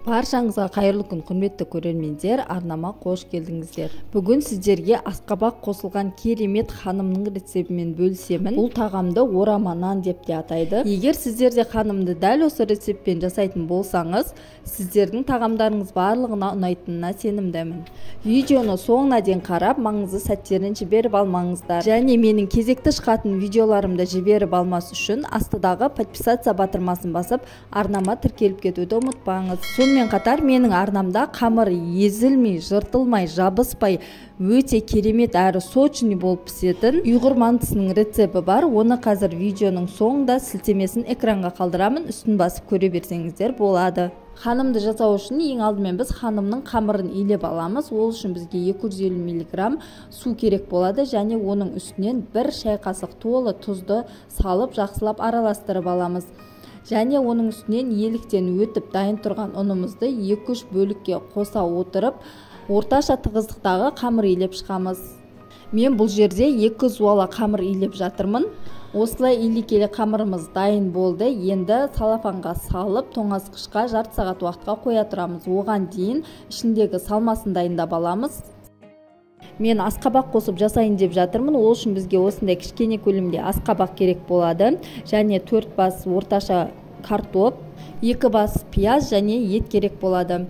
Баршаңызға қайырлы күн, құрметті көрермендер, арнама қош келдіңіздер. Бүгін сіздерге асқабақ қосылған керемет ханымның рецептімен бөлісемін. Бұл тағамды орама нан деп те атайды. Егер сіздер де ханымды дәл осы рецептпен жасайтын болсаңыз, сіздердің тағамдарыңыз барлығына ұнайтынына сенімдемін. Видеоны соңына дейін қарап, маңызды сәттерін жіберіп алмаңыздар. Және менің кезекті шығатын видеоларымды жіберіп алмас үшін астыдағы подписация батырмасын басып, арнама тіркеліп кетуді ұмытпаңыз. Сонымен қатар менің арнамда қамыр езілмей, жыртылмай, жабыспай, өте керемет әрі сочный болып пісетін ұйғыр мантысының рецепті бар. Оны қазір видеоның соңында сілтемесін экранға қалдырамын, үстін басып көре берсеңіздер болады. Ханымды жасау үшін ең алдымен біз ханымның қамырын илеп аламыз. Ол үшін бізге 250 мг су керек болады және оның үстінен 1 шай қасық толы тұзды салып жақсылап араластырып аламыз. Және оның үстінен еліктен өтіп дайын тұрған ұнымызды 2-3 бөлікке қоса отырып, орташа тығыздықтағы қамыр илеп шығамыз. Мен бұл жерде 2 зуала қамыр илеп жатырмын. Осылай иле келе қамырымыз дайын болды. Енді салафанға салып, тоңазытқышқа жарты сағат уақытқа қоя тұрамыз. Оған дейін ішіндегі салмасын дайындап аламыз. Мен асқабақ қосып жасайын деп жатырмын. Ол үшін бізге осындай кішкене көлемде асқабақ керек болады. Және 4 бас орташа картоп, 2 бас пияз және ет керек болады.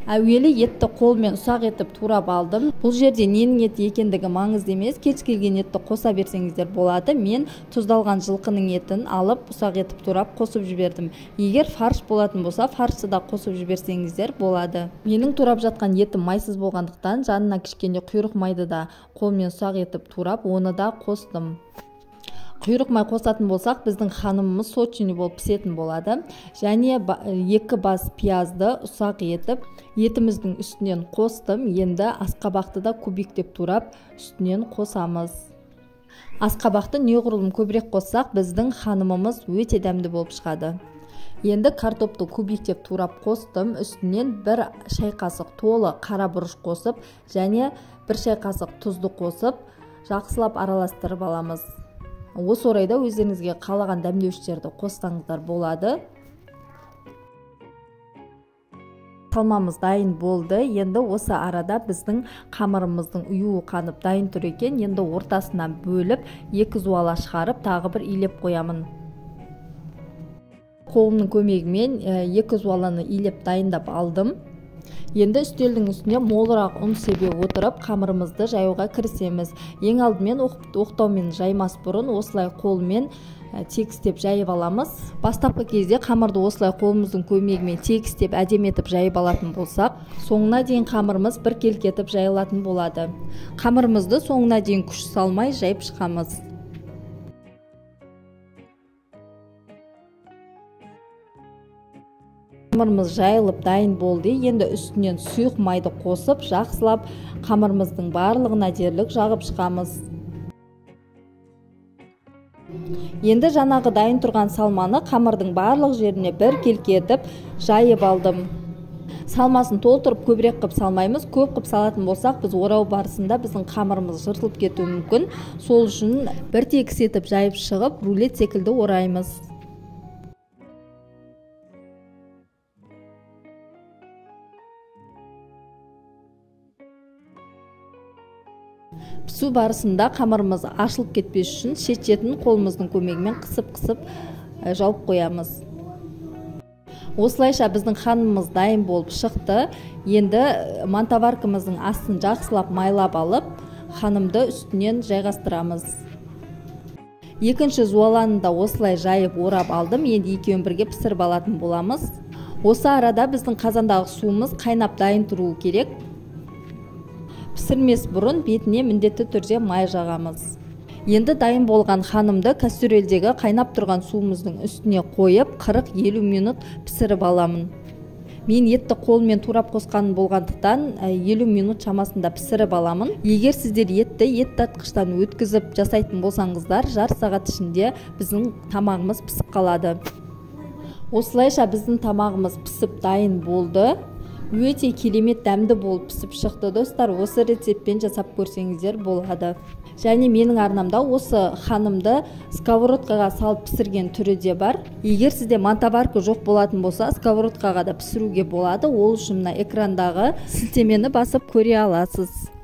Әуелі етті қолмен ұсақ етіп турап алдым. Бұл жерде ненің еті екендігі маңызды емес, кез келген етті қоса берсеңіздер болады. Мен тұздалған жылқының етін алып ұсақ етіп турап қосып жібердім. Егер фарш болатын болса, фаршты да қосып жіберсеңіздер болады. Менің турап жатқан етім майсыз болғандықтан жанына кішкене құйрық майды да қолмен ұсақ етіп турап, оны да қостым. Құйрық май қосатын болсақ, біздің ханымымыз сочный болып пісетін болады. Және 2 бас пиязды ұсақ етіп, етіміздің үстінен қостым. Енді асқабақты да кубиктеп турап, үстінен қосамыз. Асқабақты неғұрлым көбірек қоссақ, біздің ханымымыз өте дәмді болып шығады. Енді картопты кубиктеп турап қостым. Үстінен 1 шай қасық толы қара бұрыш қосып, және 1 шай қасық тұзды қосып, жақсылап араластырып аламыз. Осы орайда өздеріңізге қалаған дәмдеуіштерді қоссаңыздар болады. Салмамыз дайын болды. Енді осы арада біздің қамырымыздың ұюы қанып дайын тұр екен. Енді ортасынан бөліп, 2 зуала шығарып, тағы бір илеп қоямын. Қолымның көмегімен 2 зуаланы илеп дайындап алдым. Енді үстелдің үстіне молырақ ұн себе отырып, қамырымызды жаюға кірісеміз. Ең алдымен оқтаумен жаймас бұрын осылай қолмен тегістеп жайып аламыз. Бастапқы кезде қамырды осылай қолымыздың көмегімен тегістеп әдемі етіп жайып алатын болсақ, соңына дейін қамырымыз бір келкетіп жайылатын болады. Қамырымызды соңына дейін күш салмай жайып шығамыз. Қамырымыз жайылып дайын болды. Енді үстінен сұйық майды қосып, жақсылап қамырымыздың барлығына дерлік жағып шығамыз. Енді жанағы дайын тұрған салманы қамырдың барлық жеріне бір келкетіп жайып алдым. Салмасын толтырып көбірек қып салмаймыз. Көп қып салатын болсақ, біз орау барысында біздің қамырымыз жыртылып кетуі мүмкін. Сол үшін бір тегіс етіп жайып шығып, рулет секілді ораймыз. Пісу барысында қамырымыз ашылып кетпес үшін шет-шетін қолымыздың көмегімен қысып-қысып жауып қоямыз. Осылайша біздің ханымыз дайын болып шықты. Енді мантаваркамыздың астын жақсылап майлап алып, ханымды үстінен жайғастырамыз. Екінші зуаланы да осылай жайып орап алдым. Енді екеуін бірге пісіріп алатын боламыз. Осы арада біздің қазандағы суымыз қайнап дайын тұруы керек. Пісірмес бұрын бетіне міндетті түрде май жағамыз. Енді дайын болған ханымды кастрюльдегі қайнап тұрған суымыздың үстіне қойып, 40-50 минут пісіріп аламын. Мен етті қолмен турап қосқаным болғандықтан 50 минут шамасында пісіріп аламын. Егер сіздер етті еттатқыштан өткізіп жасайтын болсаңыздар, жарты сағат ішінде біздің тамағымыз пісіп қалады. Осылайша біздің тамағымыз пісіп дайын болды. Өте керемет дәмді болып пісіп шықты достар. Осы рецептпен жасап көрсеңіздер болады. және менің арнамда осы ханымды сковородкаға салып пісірген түрі де бар. Егер сізде мантоварка жоқ болатын болса, сковородкаға да пісіруге болады. Ол үшін мына экрандағы сілтемені басып көре аласыз.